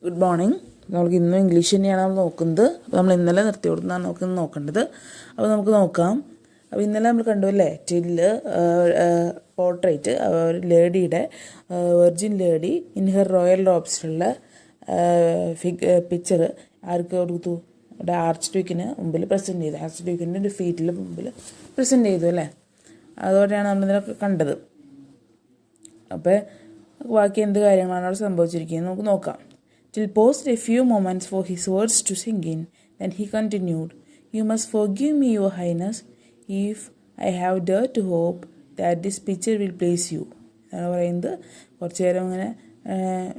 Good morning. നമുക്ക് ഇന്നും English തന്നെയാണ് നമ്മൾ നോക്കുന്നത്. അപ്പോൾ നമ്മൾ ഇന്നലെ നിർത്തിയോടുന്നാണ് നോക്കേണ്ടത്. അപ്പോൾ നമുക്ക് നോക്കാം. അപ്പോൾ ഇന്നലെ നമ്മൾ കണ്ടു അല്ലേ, ടില്ല് പോർട്രേറ്റ് ഒരു ലേഡിയുടെ, virgin lady in her royal റോബ്സിലുള്ള പിക്ചർ ആർക്ക് കൊടുത്തു? അവിടെ ആർച്ച് ഡ്യൂക്കിന് മുമ്പിൽ പ്രസൻറ്റ് ചെയ്തു. ആർച്ച് ഡ്യൂക്കിൻ്റെ ഒരു ഫീറ്റിൽ മുമ്പിൽ പ്രസൻറ്റ് ചെയ്തു അല്ലേ. അതോടെയാണ് നമ്മളിതിനൊക്കെ കണ്ടത്. അപ്പോൾ ബാക്കി എന്ത് കാര്യങ്ങളാണ് അവിടെ സംഭവിച്ചിരിക്കുന്നത് നമുക്ക് നോക്കാം. Till paused a few moments for his words to sink in. Then he continued, "You must forgive me, Your Highness, if I have dared to hope that this picture will please you." എന്നാണ് പറയുന്നത്. കുറച്ച് നേരം ഇങ്ങനെ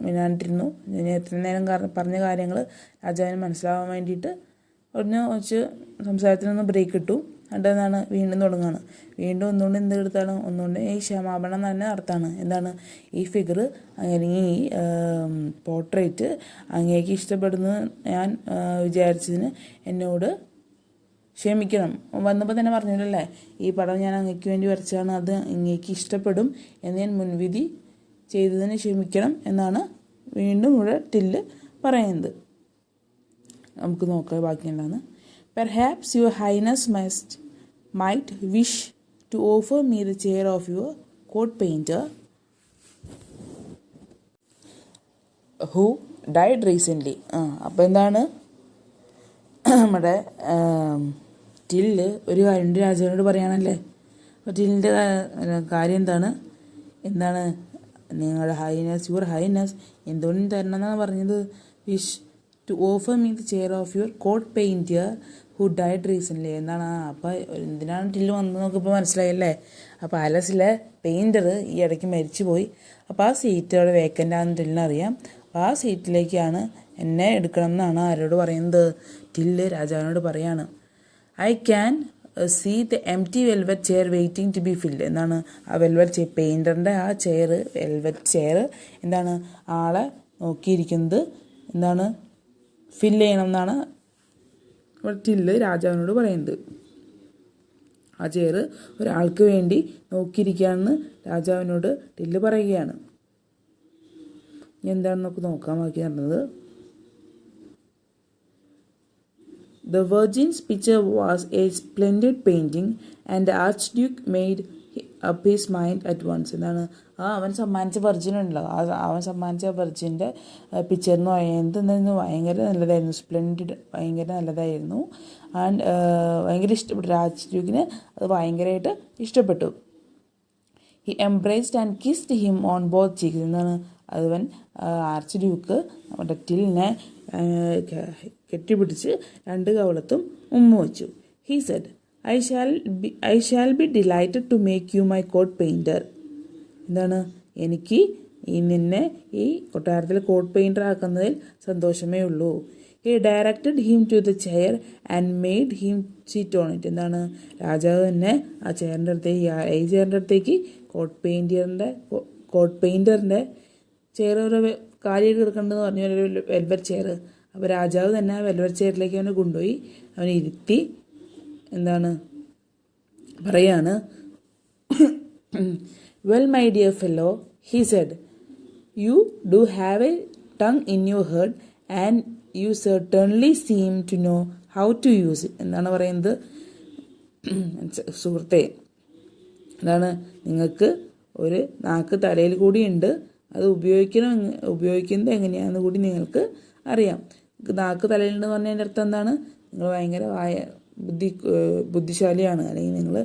മിണ്ടാണ്ടിരുന്നു. ഇത്രയും നേരം പറഞ്ഞ കാര്യങ്ങൾ രാജാവിന് മനസ്സിലാവാൻ വേണ്ടിയിട്ട് കുറച്ച് സംസാരത്തിനൊന്ന് ബ്രേക്ക് ഇട്ടു. എന്താണ് വീണ്ടും തുടങ്ങുകയാണ്. വീണ്ടും ഒന്നുകൊണ്ട് എന്തെടുത്താണ്? ഒന്നുകൊണ്ട് ഈ ക്ഷമാപണം തന്നെ നടത്താണ്. എന്താണ് ഈ ഫിഗർ, അങ്ങനെ ഈ പോർട്രേറ്റ് അങ്ങേക്ക് ഇഷ്ടപ്പെടുന്നത് ഞാൻ വിചാരിച്ചതിന് എന്നോട് ക്ഷമിക്കണം. വന്നപ്പോൾ തന്നെ പറഞ്ഞില്ലല്ലേ, ഈ പടം ഞാൻ അങ്ങേക്ക് വേണ്ടി വരച്ചാണ്, അത് അങ്ങേക്ക് ഇഷ്ടപ്പെടും എന്ന് ഞാൻ മുൻവിധി ചെയ്തതിന് ക്ഷമിക്കണം എന്നാണ് വീണ്ടും ഇവിടെ ടില്ല് പറയുന്നത്. നമുക്ക് നോക്കാം ബാക്കി എന്താണ്. Perhaps Your Highness might wish to offer me the chair of your court painter who died recently. അപ്പോൾ എന്താണ് നമ്മുടെ ടില്ല് ഒരു കാര്യം രാജാവിനോട് പറയാനല്ലേ. അപ്പോൾ ടില്ലിൻ്റെ കാര്യം എന്താണ് നിങ്ങളുടെ ഹൈനസ്, യുവർ ഹൈനസ് എന്തുകൊണ്ടും തരണം എന്നാണ് പറഞ്ഞത്. Wish to offer me the chair of your court painter who died recently. എന്താണ് അപ്പോൾ എന്തിനാണ് ടില്ല് വന്നതെന്നൊക്കെ ഇപ്പോൾ മനസ്സിലായല്ലേ. അപ്പോൾ പാലസിലെ പെയിൻറ്റർ ഈ ഇടയ്ക്ക് മരിച്ചു പോയി. അപ്പോൾ ആ സീറ്റ് അവിടെ വേക്കൻ്റ് ആണെന്ന് ടില്ലിനറിയാം. അപ്പോൾ ആ സീറ്റിലേക്കാണ് എന്നെ എടുക്കണം എന്നാണ് ആരോട് പറയുന്നത്? ടില്ല് രാജാവിനോട് പറയാണ്. I can see the empty velvet chair waiting to be filled. എന്താണ് ആ വെൽവെറ്റ് ചെയർ, പെയിൻറ്ററിൻ്റെ ആ ചെയർ, വെൽവെറ്റ് ചെയർ എന്താണ് ആളെ നോക്കിയിരിക്കുന്നത്, എന്താണ് ഫില്ല് ചെയ്യണം എന്നാണ് ടില്ല് രാജാവിനോട് പറയുന്നത്. ആ ചെയർ ഒരാൾക്ക് വേണ്ടി നോക്കിയിരിക്കുകയാണെന്ന് രാജാവിനോട് ടില്ല് പറയുകയാണ്. എന്താണെന്ന് നമുക്ക് നോക്കാൻ ബാക്കി നടന്നത്. The Virgin's picture was a splendid painting and the Archduke made up his mind at once. എന്താണ് അവൻ സമ്മാനിച്ച വെർജിൻ ഉണ്ടല്ലോ, അവൻ സമ്മാനിച്ച വെർജിൻ്റെ പിക്ചർ എന്ന് പറയുന്നത് എന്തായിരുന്നു? ഭയങ്കര നല്ലതായിരുന്നു. സ്പ്ലെൻഡിഡ്, ഭയങ്കര നല്ലതായിരുന്നു. ആൻഡ് ഭയങ്കര ഇഷ്ടപ്പെട്ടു. ആർച്ച്ഡ്യൂക്കിന് അത് ഭയങ്കരമായിട്ട് ഇഷ്ടപ്പെട്ടു. He embraced and kissed him on both cheeks. എന്താണ് അവൻ ആർച്ച് ഡ്യൂക്ക് നമ്മുടെ ടില്ലിനെ കെട്ടിപ്പിടിച്ച് രണ്ട് കവളത്തും ഉമ്മ വെച്ചു. He said, I shall be delighted to make you my court painter. എന്താണ് എനിക്ക് നിന്നെ ഈ കൊട്ടാരത്തിൽ കോട്ട് പെയിൻറ്റർ ആക്കുന്നതിൽ സന്തോഷമേ ഉള്ളൂ. He directed him to the chair and made him sit on it. എന്താണ് രാജാവ് തന്നെ ആ ചെയറിൻ്റെ അടുത്തേക്ക്, ഈ ചെയറിൻ്റെ അടുത്തേക്ക് കോട്ട് പെയിൻറ്ററിൻ്റെ ചെയർ ഒരു കാര്യമായിട്ട് കിടക്കേണ്ടതെന്ന് പറഞ്ഞ ഒരു വെൽവെറ്റ് ചെയർ. അപ്പോൾ രാജാവ് തന്നെ ആ വെൽവെറ്റ് ചെയറിലേക്ക് അവനെ കൊണ്ടുപോയി അവനെ ഇരുത്തി എന്താണ് പറയാണ്. Well, my dear fellow, he said, you do have a tongue in your head and you certainly seem to know how to use it. എന്താണ് പറയുന്നത്? സുഹൃത്തെ, എന്താണ് നിങ്ങൾക്ക് ഒരു നാക്ക് തലയിൽ കൂടിയുണ്ട്, അത് ഉപയോഗിക്കുന്നത് എങ്ങനെയാണെന്ന് കൂടി നിങ്ങൾക്ക് അറിയാം. നാക്ക് തലയിലുണ്ടെന്ന് പറഞ്ഞതിൻ്റെ അർത്ഥം എന്താണ്? നിങ്ങൾ ഭയങ്കര ബുദ്ധിശാലിയാണ്, അല്ലെങ്കിൽ നിങ്ങൾ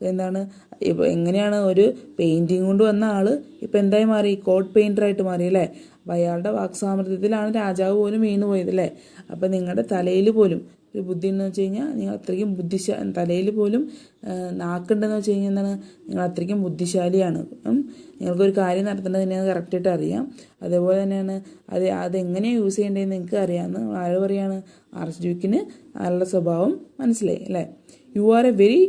എന്താണ് ഇപ്പോൾ എങ്ങനെയാണ് ഒരു പെയിൻറ്റിങ് കൊണ്ട് വന്ന ആൾ ഇപ്പോൾ എന്തായി മാറി? കോട്ട് പെയിൻറ്ററായിട്ട് മാറി അല്ലേ. അപ്പോൾ അയാളുടെ വാക്സാമർത്ഥ്യത്തിലാണ് രാജാവ് പോലും വീണു പോയത് അല്ലേ. അപ്പോൾ നിങ്ങളുടെ തലയിൽ പോലും ഒരു ബുദ്ധി ഉണ്ടെന്ന് വെച്ച് കഴിഞ്ഞാൽ നിങ്ങൾ അത്രയ്ക്കും തലയിൽ പോലും നാക്കുണ്ടെന്ന് വെച്ച് കഴിഞ്ഞാൽ എന്താണ് നിങ്ങൾ അത്രയ്ക്കും ബുദ്ധിശാലിയാണ്. നിങ്ങൾക്കൊരു കാര്യം നടത്തേണ്ടത് തന്നെ കറക്റ്റായിട്ട് അറിയാം. അതേപോലെ തന്നെയാണ് അതെങ്ങനെയാണ് യൂസ് ചെയ്യേണ്ടതെന്ന് നിങ്ങൾക്ക് അറിയാമെന്ന് ആര് പറയാണ്? ആർച്ച് ഡ്യൂക്കിന് ആളുടെ സ്വഭാവം മനസ്സിലായി അല്ലേ. You are a very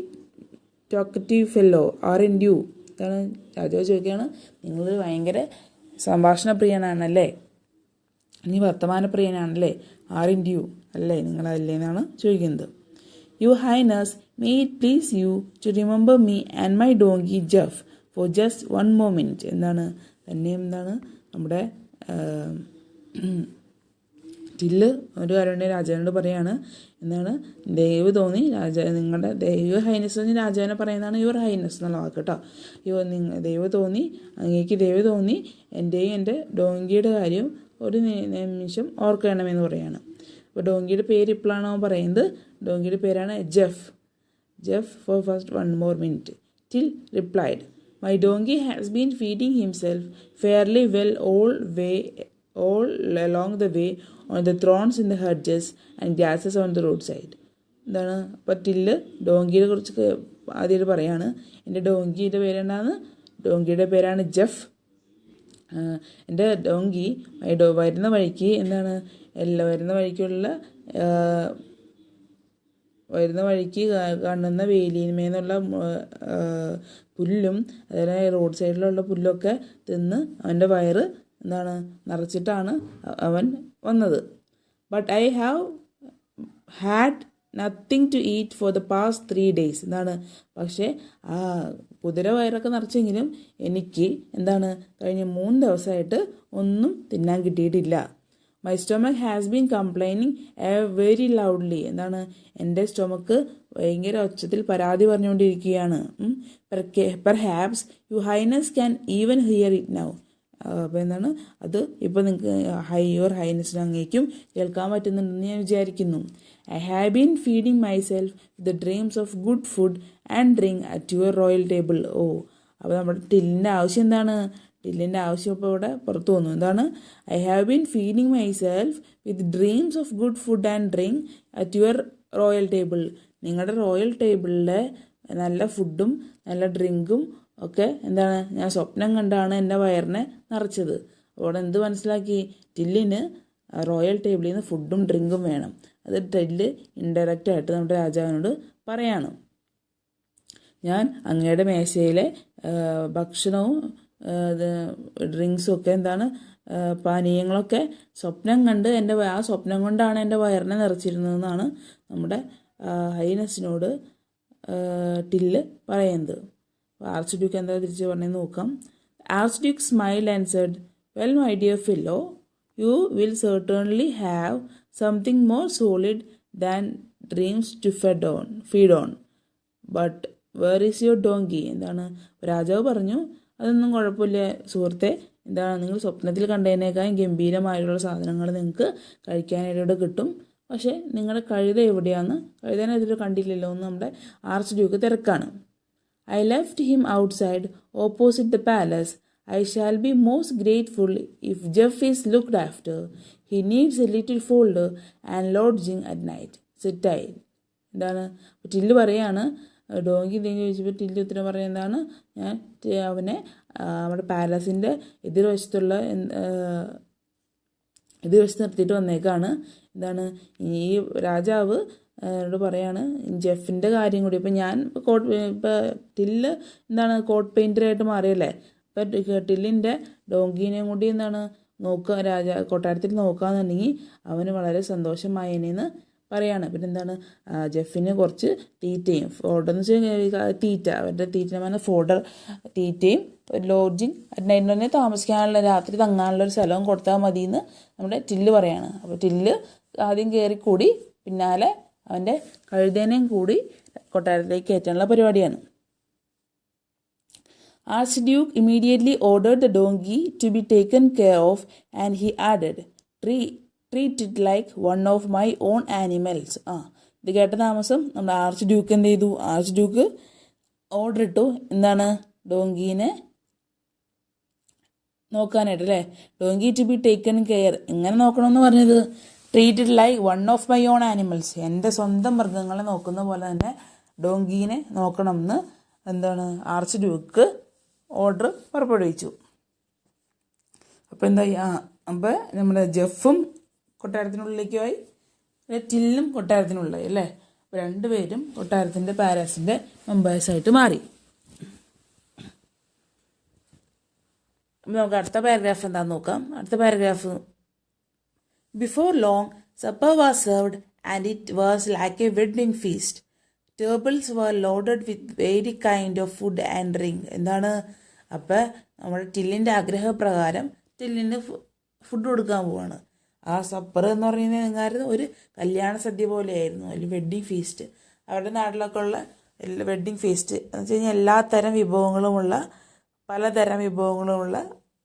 talkative fellow aren't you. ഇതാണ് രാജാവ് ചോദിക്കുകയാണ്, നിങ്ങൾ ഭയങ്കര സംഭാഷണപ്രിയനാണല്ലേ, നീ വർത്തമാനപ്രിയനാണല്ലേ, ആർ ഇൻ യു അല്ലേ, നിങ്ങളല്ലേ എന്നാണ് ചോദിക്കുന്നത്. Your highness, may it please you to remember me and my donkey Jeff for just 1 more minute. എന്താണ് നമ്മുടെ ടില്ല് ഒരു കാര്യം രാജാവിനോട് പറയാണ്, എന്താണ്, ദയവ് തോന്നി നിങ്ങളുടെ ദൈവ ഹൈനസ് എന്ന് രാജാവിനെ പറയുന്നതാണ് യുവർ ഹൈനസ് എന്നുള്ള വാക്ക് കേട്ടോ. ദൈവ തോന്നി, അങ്ങേക്ക് ദൈവ തോന്നി എൻ്റെയും എൻ്റെ ഡോങ്കിയുടെ കാര്യം ഒരു നിമിഷം ഓർക്കണമെന്ന് പറയാണ്. അപ്പോൾ ഡോങ്കിയുടെ പേര് ഇപ്പോഴാണോ പറയുന്നത്, ഡോങ്കിയുടെ പേരാണ് Jeff. For first 1 more minute. Till replied, my donkey has been feeding himself fairly well all along the way on the thorns in the hedges and grasses on the roadside. എന്താണ്, അപ്പോൾ ടില്ല് ഡോങ്കിയെ കുറിച്ച് ആദ്യമായിട്ട് പറയാണ്. എൻ്റെ ഡോങ്കിയുടെ പേരെന്താണ്? ഡോങ്കിയുടെ പേരാണ് Jeff. എൻ്റെ donkey വരുന്ന വഴിക്ക് എന്താണ്, വരുന്ന വഴിക്ക് കാണുന്ന വേലിന്മേന്നുള്ള പുല്ലും അതുപോലെ റോഡ് സൈഡിലുള്ള പുല്ലൊക്കെ തിന്ന് അവൻ്റെ വയറ് എന്താണ് നിറച്ചിട്ടാണ് അവൻ വന്നത്. But I have had nothing to eat for the past 3 days. എന്താണ്, പക്ഷേ ആ കുതിര വയറൊക്കെ നിറച്ചെങ്കിലും എനിക്ക് എന്താണ് കഴിഞ്ഞ 3 ദിവസമായിട്ട് ഒന്നും തിന്നാൻ കിട്ടിയിട്ടില്ല. My stomach has been complaining very loudly. എന്താണ്, എൻ്റെ സ്റ്റൊമക്ക് ഭയങ്കര ഒച്ചത്തിൽ പരാതി പറഞ്ഞുകൊണ്ടിരിക്കുകയാണ്. Perhaps your highness can even hear it now. അപ്പോൾ എന്താണ്, അത് ഇപ്പോൾ നിങ്ങൾക്ക് യുവർ ഹൈനസിന് അങ്ങേക്കും കേൾക്കാൻ പറ്റുന്നുണ്ടെന്ന് ഞാൻ വിചാരിക്കുന്നു. I have been feeding myself with dreams of good food and drink at your royal table. Oh, അപ്പോൾ നമ്മുടെ ടില്ലിൻ്റെ ആവശ്യം എന്താണ്? ടില്ലിൻ്റെ ആവശ്യം ഇപ്പോൾ ഇവിടെ പുറത്തു വന്നു. എന്താണ്, I have been feeding myself with dreams of good food and drink at your royal table. നിങ്ങളുടെ റോയൽ ടേബിളിലെ നല്ല ഫുഡും നല്ല ഡ്രിങ്കും ഒക്കെ എന്താണ്, ഞാൻ സ്വപ്നം കണ്ടാണ് എൻ്റെ വയറിനെ നിറച്ചത്. അവിടെ എന്ത് മനസ്സിലാക്കി? ടില്ലിന് റോയൽ ടേബിളിൽ നിന്ന് ഫുഡും ഡ്രിങ്കും വേണം. അത് ടില്ല് ഇൻഡയറക്റ്റായിട്ട് നമ്മുടെ രാജാവിനോട് പറയാണ്. ഞാൻ അങ്ങയുടെ മേശയിലെ ഭക്ഷണവും ഡ്രിങ്ക്സും ഒക്കെ എന്താണ്, പാനീയങ്ങളൊക്കെ സ്വപ്നം കണ്ട് ആ സ്വപ്നം കൊണ്ടാണ് എൻ്റെ വയറിനെ നിറച്ചിരുന്നതെന്നാണ് നമ്മുടെ ഹൈനസിനോട് ടില്ല് പറയുന്നത്. ആർച്ച് ഡ്യൂക്ക് എന്താ തിരിച്ച് പറഞ്ഞതെന്ന് നോക്കാം. Archduke smile and said, well my dear fellow, you will certainly have something more solid than dreams to feed on. But where is your donkey. എന്താണ്, രാജാവ് പറഞ്ഞു, അതൊന്നും കുഴപ്പമില്ല സുഹൃത്തെ, എന്താണ്, നിങ്ങൾ സ്വപ്നത്തിൽ കണ്ടതിനേക്കാൾ ഗംഭീരമായിട്ടുള്ള സാധനങ്ങൾ നിങ്ങൾക്ക് കഴിക്കാനായിട്ട് കിട്ടും. പക്ഷേ നിങ്ങളുടെ കഴുത എവിടെയാണെന്ന്, കഴുതനെ ഇതിൽ കണ്ടില്ലല്ലോ എന്ന് നമ്മുടെ ആർച്ച് ഡ്യൂക്ക് തിരക്കാണ്. I left him outside opposite the palace. I shall be most grateful if Jeff is looked after. He needs A little fold and lodging at night. സെറ്റായി. എന്താണ്, ടില്ല് പറയാണ്, ഡോങ്കി എന്തെങ്കിലും ചോദിച്ചപ്പോൾ ടില്ല് ഉത്തരം പറയുന്നതാണ്, ഞാൻ അവനെ നമ്മുടെ പാലസിൻ്റെ എതിർവശത്ത് നിർത്തിയിട്ട് വന്നേക്കാണ്. എന്താണ്, ഈ രാജാവ് എന്നോട് പറയാണ് ജെഫിൻ്റെ കാര്യം കൂടി. ഇപ്പം ഞാൻ ഇപ്പോൾ ടില്ല് എന്താണ് കോട്ട് പെയിൻറ്ററായിട്ട് മാറിയല്ലേ. ഇപ്പം ടില്ലിൻ്റെ ഡോങ്കീനെയും കൂടി എന്താണ് നോക്കുക, കൊട്ടാരത്തിൽ നോക്കാന്നുണ്ടെങ്കിൽ അവന് വളരെ സന്തോഷമായേനെന്ന് പറയാണ്. പിന്നെ എന്താണ്, ജെഫിന് കുറച്ച് തീറ്റയും, ഫോർഡർ എന്ന് വെച്ചാൽ തീറ്റ, അവരുടെ തീറ്റ ഫോർഡർ തീറ്റയും ലോഡ്ജിങ് അറ്റ് നൈറ്റ് തന്നെ താമസിക്കാനുള്ള, രാത്രി തങ്ങാനുള്ള ഒരു സ്ഥലവും കൊടുത്താൽ മതിയെന്ന് നമ്മുടെ ടില്ല് പറയാണ്. അപ്പോൾ ടില്ല് ആദ്യം കയറിക്കൂടി പിന്നാലെ അവൻ്റെ കഴുതേനേയും കൂടി കൊട്ടാരത്തിലേക്ക് കയറ്റാനുള്ള പരിപാടിയാണ്. Archduke immediately ordered the donkey to be taken care of, and he added, treat it like one of my own animals. ഇത് കേട്ട താമസം നമ്മുടെ ആർച്ച് ഡ്യൂക്ക് എന്ത് ചെയ്തു? ആർച്ച് ഡ്യൂക്ക് ഓർഡർ ഇട്ടു, എന്താണ്, ഡോങ്കീനെ നോക്കാനായിട്ട് അല്ലേ. Donkey to be taken care, എങ്ങനെ നോക്കണമെന്ന് പറഞ്ഞത്? Treat it like one of my own animals, എൻ്റെ സ്വന്തം മൃഗങ്ങളെ നോക്കുന്ന പോലെ തന്നെ ഡോങ്കീനെ നോക്കണം എന്ന് എന്താണ് ആർച്ച് ഡ്യൂക്ക് ഓർഡർ പുറപ്പെടുവിച്ചു. അപ്പോൾ എന്തായി? അപ്പോൾ നമ്മുടെ ജെഫും കൊട്ടാരത്തിനുള്ളിലേക്ക് പോയി, ടില്ലും കൊട്ടാരത്തിനുള്ളിലായി അല്ലേ. അപ്പോൾ രണ്ടുപേരും കൊട്ടാരത്തിൻ്റെ പാലസിൻ്റെ മെമ്പേഴ്സായിട്ട് മാറി. നമുക്ക് അടുത്ത പാരഗ്രാഫ് എന്താണെന്ന് നോക്കാം. അടുത്ത paragraph, before long supper was served and it was like a wedding feast. Tables were loaded with very kind of food and drink. എന്താണ്, അപ്പോൾ നമ്മുടെ ടില്ലിൻ്റെ ആഗ്രഹപ്രകാരം ടില്ലിന് ഫുഡ് കൊടുക്കാൻ പോവാണ്. ആ സപ്പർ എന്ന് പറയുന്നത് ഒരു കല്യാണ സദ്യ പോലെയായിരുന്നു, ഒരു വെഡ്ഡിങ് ഫീസ്റ്റ്. അവരുടെ നാട്ടിലൊക്കെ ഉള്ള വെഡ്ഡിങ് ഫീസ്റ്റ് എന്ന് വെച്ച് കഴിഞ്ഞാൽ എല്ലാത്തരം വിഭവങ്ങളുമുള്ള, പലതരം വിഭവങ്ങളുമുള്ള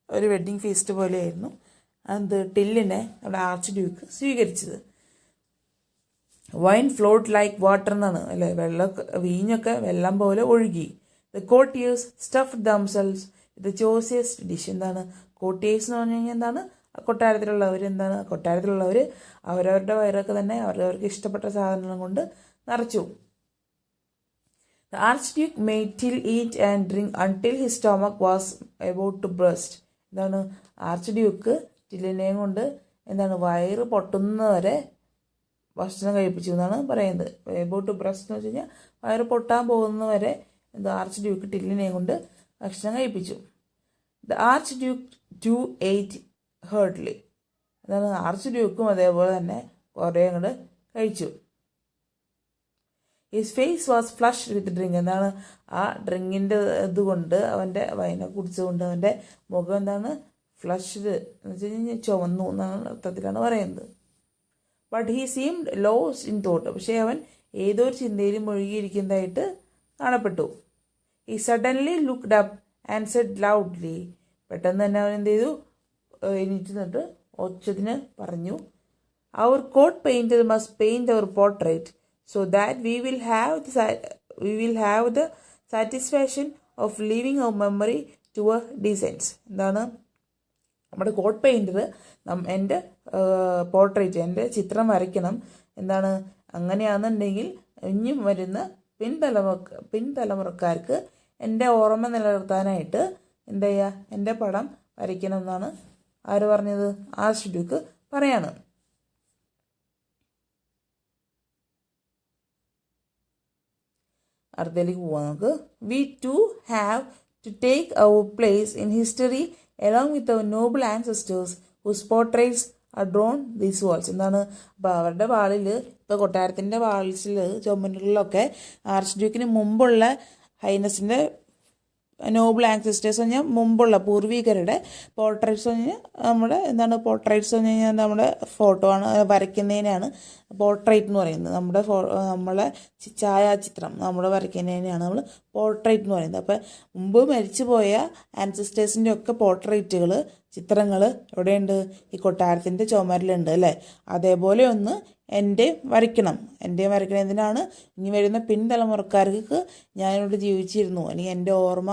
ഒരു വെഡ്ഡിങ് ഫീസ്റ്റ് പോലെയായിരുന്നു ടില്ലിനെ നമ്മുടെ ആർച്ച് ഡ്യൂക്ക് സ്വീകരിച്ചത്. വൈൻ ഫ്ലോട്ട് ലൈക്ക് വാട്ടർ എന്നാണ് അല്ലേ, വീഞ്ഞൊക്കെ വെള്ളം പോലെ ഒഴുകി. The courtiers stuff themselves the choicest dish. എന്താണ് കോർട്ടിയേഴ്സ് എന്ന് പറഞ്ഞു കഴിഞ്ഞാൽ എന്താണ്, കൊട്ടാരത്തിലുള്ളവർ അവരവരുടെ വയറൊക്കെ തന്നെ അവരവർക്ക് ഇഷ്ടപ്പെട്ട സാധനങ്ങൾ കൊണ്ട് നിറച്ചു. The Archduke made Till eat and drink until his stomach was about to burst. എന്താണ് ആർച്ച് ഡ്യൂക്ക് ടില്ലിനെയും കൊണ്ട് വയറ് പൊട്ടുന്നവരെ ഭക്ഷണം കഴിപ്പിച്ചു എന്നാണ് പറയുന്നത്. എബൌട്ട് ടു ബ്രസ്റ്റ് എന്ന് വെച്ച് കഴിഞ്ഞാൽ വയറ് പൊട്ടാൻ പോകുന്നവരെ ആർച്ച് ഡ്യൂക്ക് ടില്ലിനെയും കൊണ്ട് ഭക്ഷണം കഴിപ്പിച്ചു. The archduke too ate heartily. ആർച്ച് ഡ്യൂക്കും അതേപോലെ തന്നെ കുറേ അങ്ങോട്ട് കഴിച്ചു. His face was flushed with drink. ആ ഡ്രിങ്കിൻ്റെ ഇതുകൊണ്ട് അവൻ്റെ വൈന കുടിച്ചുകൊണ്ട് അവൻ്റെ മുഖം ഫ്ലഷ്ഡ് എന്ന് വെച്ച് കഴിഞ്ഞാൽ ചുവന്നു എന്നാണ് അർത്ഥത്തിലാണ് പറയുന്നത്. But he seemed lost in thought. പക്ഷേ അവൻ ഏതോ ഒരു ചിന്തയിലും മുഴുകിയിരിക്കുന്നതായിട്ട് കാണപ്പെട്ടു. He suddenly looked up and said loudly. പെട്ടെന്ന് തന്നെ അവൻ എന്ത് ചെയ്തു, എണീറ്റ് നിന്നിട്ട് ഒച്ചത്തിന് പറഞ്ഞു, our court painter must paint our portrait so that we will have the satisfaction of leaving our memory to our descendants. നമ്മുടെ കോട്ട് പെയിൻറ്റർ എൻ്റെ പോർട്രേറ്റ്, എൻ്റെ ചിത്രം വരയ്ക്കണം. അങ്ങനെയാണെന്നുണ്ടെങ്കിൽ ഇനിയും വരുന്ന പിൻതലമുറക്കാർക്ക് എൻ്റെ ഓർമ്മ നിലനിർത്താനായിട്ട് എന്താ ചെയ്യുക, എൻ്റെ പടം വരയ്ക്കണം എന്നാണ് ആര് പറഞ്ഞത്, ആർച്ച് ഡ്യൂക്ക് പറയാണ്. അടുത്തേക്ക് പോവാം നമുക്ക്. We too have to take our place in history along with our noble ancestors whose portraits are drawn these walls. അപ്പോൾ അവരുടെ വാളിൽ, ഇപ്പോൾ കൊട്ടാരത്തിൻ്റെ വാൾസിൽ ചുമരുകളിലൊക്കെ ആർച്ച് ഡ്യൂക്കിന് മുമ്പുള്ള ഹൈനസിൻ്റെ നോബിൾ ആൻസസ്റ്റേഴ്സ് പറഞ്ഞാൽ മുമ്പുള്ള പൂർവികരുടെ പോർട്രേറ്റ്സ് പറഞ്ഞാൽ നമ്മുടെ പോർട്രേറ്റ്സ് പറഞ്ഞു കഴിഞ്ഞാൽ നമ്മുടെ ഫോട്ടോ ആണ്, വരയ്ക്കുന്നതിനാണ് പോർട്രേറ്റ് എന്ന് പറയുന്നത്. നമ്മളെ ഛായാചിത്രം നമ്മൾ വരയ്ക്കുന്നതിനെയാണ് നമ്മൾ പോർട്രേറ്റ് എന്ന് പറയുന്നത്. അപ്പോൾ മുമ്പ് മരിച്ചു പോയ ആൻസസ്റ്റേഴ്സിൻ്റെ ഒക്കെ പോർട്രേറ്റുകൾ, ചിത്രങ്ങൾ എവിടെയുണ്ട്, ഈ കൊട്ടാരത്തിൻ്റെ ചുമരിലുണ്ട് അല്ലേ. അതേപോലെ ഒന്ന് എൻ്റെയും വരയ്ക്കണം. എന്തിനാണ്, ഇനി വരുന്ന പിൻതലമുറക്കാർക്ക് ഞാനിവിടെ ജീവിച്ചിരുന്നു, അല്ലെങ്കിൽ എൻ്റെ ഓർമ്മ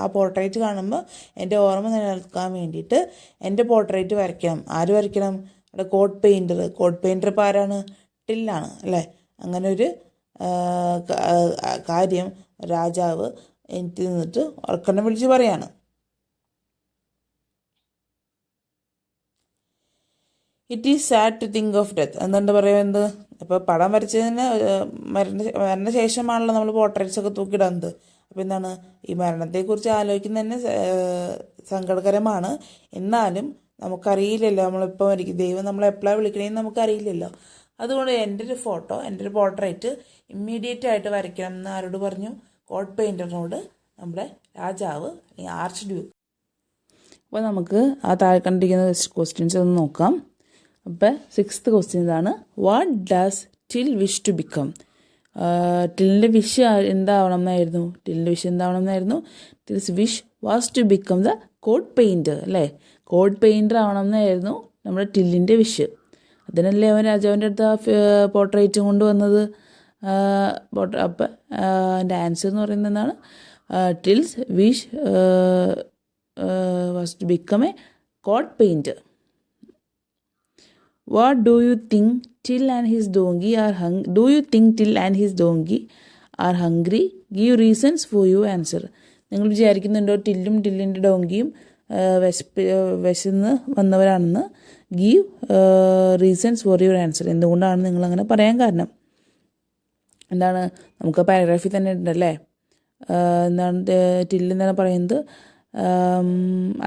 ആ പോർട്രേറ്റ് കാണുമ്പോൾ എൻ്റെ ഓർമ്മ നിലനിൽക്കാൻ വേണ്ടിയിട്ട് എൻ്റെ പോർട്രേറ്റ് വരയ്ക്കണം. ആര് വരയ്ക്കണം, അവിടെ കോട്ട് പെയിൻറ്റർ ഇപ്പോൾ ആരാണ്, ടില്ലാണ് അല്ലേ. അങ്ങനെ ഒരു കാര്യം രാജാവ് എനിക്ക് നിന്നിട്ട് ഉറക്കണ്ണം വിളിച്ച് പറയാണ്. It is sad to think of death. എന്തുകൊണ്ട് പറയുന്നത്, ഇപ്പോൾ പടം വരച്ചതിന് മരണശേഷമാണല്ലോ നമ്മൾ പോർട്രേറ്റ്സ് ഒക്കെ തൂക്കിയിടുന്നത്. അപ്പോൾ ഈ മരണത്തെക്കുറിച്ച് ആലോചിക്കുന്നത് തന്നെ സങ്കടകരമാണ്. എന്നാലും നമുക്കറിയില്ലല്ലോ നമ്മളിപ്പോൾ മരിക്കും, ദൈവം നമ്മളെപ്പോഴാണ് വിളിക്കണമെന്ന് നമുക്കറിയില്ലല്ലോ. അതുകൊണ്ട് എൻ്റെ ഒരു ഫോട്ടോ, എൻ്റെ ഒരു പോർട്രേറ്റ് ഇമ്മീഡിയറ്റ് ആയിട്ട് വരയ്ക്കണം എന്ന് ആരോട് പറഞ്ഞു, കോട്ട് പെയിൻറ്ററിനോട് നമ്മുടെ രാജാവ് അല്ലെങ്കിൽ ആർച്ച് ഡ്യൂക്ക്. അപ്പോൾ നമുക്ക് ആ താഴെ കണ്ടിരിക്കുന്ന ക്വസ്റ്റ്യൻസ് ഒന്ന് നോക്കാം. അപ്പോൾ 6th ക്വസ്റ്റ്യൻ ഇതാണ്, what does Till wish to become. ടില്ലിൻ്റെ വിഷ് എന്താവണം എന്നായിരുന്നു, Till's wish was to become the court painter അല്ലേ. കോട്ട് പെയിൻറ്റർ ആവണം എന്നായിരുന്നു നമ്മുടെ ടില്ലിൻ്റെ വിഷ്. അതിനല്ലേ അവൻ രാജാവിൻ്റെ അടുത്ത് ആ പോർട്രേറ്റും കൊണ്ടുവന്നത്. അപ്പം എൻ്റെ ആൻസർ എന്ന് പറയുന്നത് എന്താണ്, Till's wish was to become a court painter. What do you think Till and his donkey are hungry? Give reasons for your answer. നിങ്ങൾ വിചാരിക്കുന്നുണ്ടോ ടില്ലിൻ്റെ ഡോങ്കിയും വിശന്ന് വന്നവരാണെന്ന്? Give reasons for your answer. എന്തുകൊണ്ടാണ് നിങ്ങളങ്ങനെ പറയാൻ കാരണം? നമുക്ക് പാരഗ്രാഫിൽ തന്നെ ഉണ്ടല്ലേ. ടില്ലെന്താണ് പറയുന്നത്,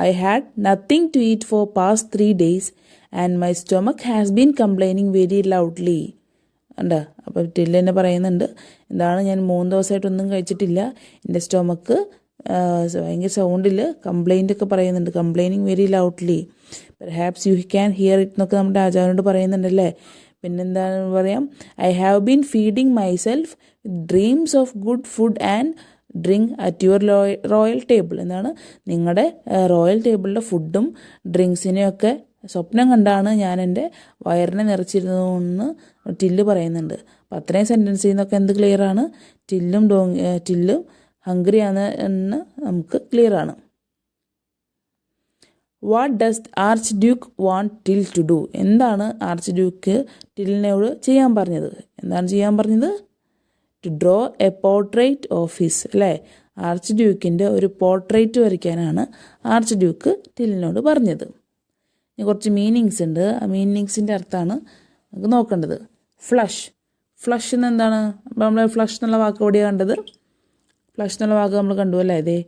I had nothing to eat for past 3 days and my stomach has been complaining very loudly. അപ്പോൾ ടില്ല് തന്നെ പറയുന്നുണ്ട്, ഞാൻ 3 ദിവസമായിട്ടൊന്നും കഴിച്ചിട്ടില്ല, എൻ്റെ സ്റ്റൊമക്ക് ഭയങ്കര സൗണ്ടിൽ കംപ്ലൈൻ്റ് ഒക്കെ പറയുന്നുണ്ട്. Complaining very loudly. Perhaps you can hear it എന്നൊക്കെ നമ്മുടെ രാജാവിനോട് പറയുന്നുണ്ടല്ലേ. പിന്നെന്താണെന്ന് പറയാം, I have been feeding myself with dreams of good food and drink at your royal table. എന്താണ്, നിങ്ങളുടെ റോയൽ ടേബിളിലെ ഫുഡും ഡ്രിങ്ക്സിനെയൊക്കെ സ്വപ്നം കണ്ടാണ് ഞാൻ എൻ്റെ വയറിനെ നിറച്ചിരുന്നതെന്ന് ടില്ല് പറയുന്നുണ്ട്. അപ്പം അത്രയും സെൻറ്റൻസിൽ നിന്നൊക്കെ എന്ത് ക്ലിയറാണ്, ടില്ലും ഹംഗ്രിയാണ് എന്ന് നമുക്ക് ക്ലിയറാണ്. What does archduke want Till to do? എന്താണ് ആർച്ച് ഡ്യൂക്ക് ടില്ലിനോട് ചെയ്യാൻ പറഞ്ഞത്? എന്താണ് ചെയ്യാൻ പറഞ്ഞത്? To draw a portrait of his, അല്ലേ? ആർച്ച് ഡ്യൂക്കിൻ്റെ ഒരു പോർട്രേറ്റ് വരയ്ക്കാനാണ് ആർച്ച് ഡ്യൂക്ക് ടില്ലിനോട് പറഞ്ഞത്. ഇനി കുറച്ച് മീനിങ്സ് ഉണ്ട്. ആ മീനിങ്സിൻ്റെ അർത്ഥമാണ് നമുക്ക് നോക്കേണ്ടത്. ഫ്ലഷ് എന്ന് എന്താണ്? അപ്പോൾ നമ്മൾ ഫ്ലഷ് എന്നുള്ള വാക്ക് എവിടെയാണ് കണ്ടത്? ഫ്ലഷ് എന്നുള്ള വാക്ക് നമ്മൾ കണ്ടു അല്ലേ? അതെ,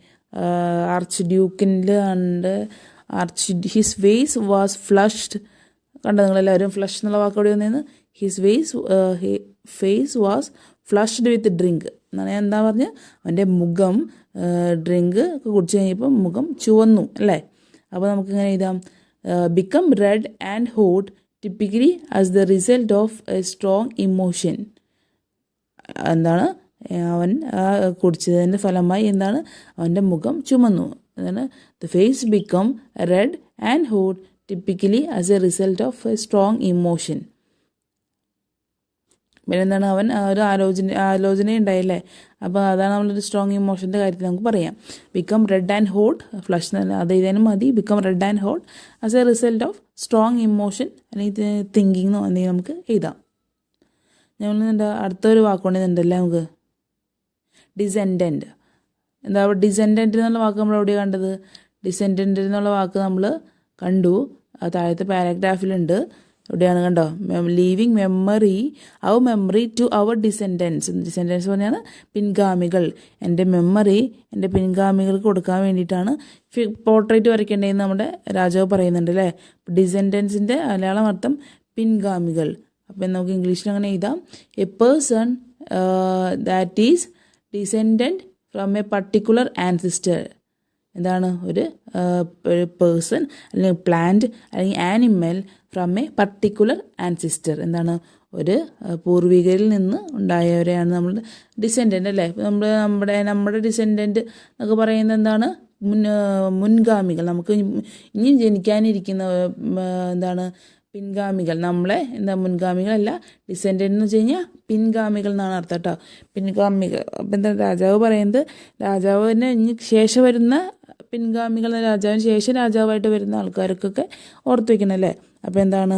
ആർച്ച് ഡ്യൂക്കിൻ്റെ ഉണ്ട്. His face was flushed. കണ്ടത് നിങ്ങളെല്ലാവരും? ഫ്ലഷ് എന്നുള്ള വാക്ക് എവിടെ വന്നതെന്ന്? Face was flushed with drink എന്നാണ്. എന്താ പറഞ്ഞത്? അവൻ്റെ മുഖം ഡ്രിങ്ക് ഒക്കെ കുടിച്ച് കഴിഞ്ഞപ്പോൾ മുഖം ചുവന്നു അല്ലേ? അപ്പോൾ നമുക്കിങ്ങനെ എഴുതാം, become red and hot typically as the result of a strong emotion. എന്താണ്, അവൻ കുടിച്ചതിൻ്റെ ഫലമായി എന്താണ്, അവൻ്റെ മുഖം ചുമന്നു. അതാണ് the face become red and hot typically as a result of a strong emotion. പിന്നെ എന്താണ്, അവൻ ഒരു ആലോചന ഉണ്ടായില്ലേ? അപ്പോൾ അതാണ് നമ്മളൊരു സ്ട്രോങ് ഇമോഷൻ്റെ കാര്യത്തിൽ നമുക്ക് പറയാം. Become red and hot, flush അത് എഴുതാനും മതി. Become red and hot as a result of strong emotion അല്ലെങ്കിൽ തിങ്കിങ് എന്തെങ്കിലും നമുക്ക് എഴുതാം. നമ്മൾ അടുത്തൊരു വാക്കുകൊണ്ടുണ്ടല്ലേ നമുക്ക്, ഡിസെൻഡൻറ്റ്. എന്താ ഡിസെൻഡൻറ്റ് എന്നുള്ള വാക്ക് നമ്മൾ എവിടെയാണ് കണ്ടത്? ഡിസെൻഡൻറ്റ് എന്നുള്ള വാക്ക് നമ്മൾ കണ്ടു, താഴത്തെ പാരഗ്രാഫിലുണ്ട്. എവിടെയാണ് കണ്ടോ? Leaving memory to our descendants പറഞ്ഞാൽ പിൻഗാമികൾ. എൻ്റെ മെമ്മറി എൻ്റെ പിൻഗാമികൾക്ക് കൊടുക്കാൻ വേണ്ടിയിട്ടാണ് പോർട്രേറ്റ് വരയ്ക്കേണ്ടതെന്ന് നമ്മുടെ രാജാവ് പറയുന്നുണ്ട് അല്ലേ? ഡിസെൻഡൻസിൻ്റെ മലയാളം അർത്ഥം പിൻഗാമികൾ. അപ്പം നമുക്ക് ഇംഗ്ലീഷിൽ അങ്ങനെ എഴുതാം, A person that is descendant from A particular ancestor. എന്താണ്, ഒരു പേഴ്സൺ അല്ലെങ്കിൽ പ്ലാന്റ് അല്ലെങ്കിൽ animal from A particular ancestor. എന്താണ്, ഒരു പൂർവികരിൽ നിന്ന് ഉണ്ടായവരെയാണ് നമ്മൾ ഡിസെൻഡൻറ്റ് അല്ലേ? നമ്മുടെ ഡിസെൻഡൻറ്റ് എന്നൊക്കെ പറയുന്നത് എന്താണ്, മുൻഗാമികൾ. നമുക്ക് ഇനിയും ജനിക്കാനിരിക്കുന്ന എന്താണ്, പിൻഗാമികൾ. നമ്മളെ മുൻഗാമികളല്ല, ഡിസെൻഡൻ്റ് എന്ന് വെച്ച് കഴിഞ്ഞാൽ പിൻഗാമികൾ എന്നാണ് അർത്ഥം കേട്ടോ, പിൻഗാമികൾ. അപ്പം എന്താ രാജാവ് പറയുന്നത്, രാജാവിന് ഇനി ശേഷം വരുന്ന പിൻഗാമികൾ, രാജാവിന് ശേഷം രാജാവായിട്ട് വരുന്ന ആൾക്കാർക്കൊക്കെ ഓർത്ത് വയ്ക്കണം അല്ലേ? അപ്പോൾ എന്താണ്,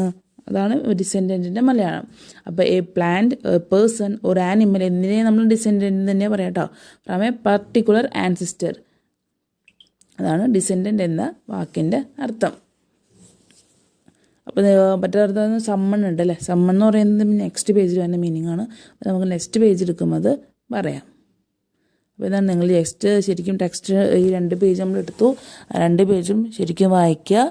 അതാണ് ഡിസെൻഡൻറ്റിൻ്റെ മലയാളം. അപ്പോൾ എ പ്ലാന്റ്, എ പേഴ്സൺ, ഒരു ആനിമൽ എന്നിനെ നമ്മൾ ഡിസെൻഡൻറ്റ് തന്നെ പറയാം കേട്ടോ, ഫ്രം എ പർട്ടിക്കുലർ ആൻസിസ്റ്റർ. അതാണ് ഡിസെൻഡൻറ്റ് എന്ന വാക്കിൻ്റെ അർത്ഥം. അപ്പോൾ മറ്റൊരർത്ഥം സമ്മൺ ഉണ്ട് അല്ലേ? സമ്മൺ എന്ന് പറയുന്നത് നെക്സ്റ്റ് പേജിൽ വരുന്ന മീനിങ് ആണ്. അപ്പോൾ നമുക്ക് നെക്സ്റ്റ് പേജ് എടുക്കുമ്പോൾ പറയാം. അപ്പോൾ ഇതാണ് നിങ്ങൾ ശരിക്കും ടെക്സ്റ്റ് ഈ 2 പേജ് നമ്മൾ എടുത്തു. 2 പേജും ശരിക്കും വായിക്കുക.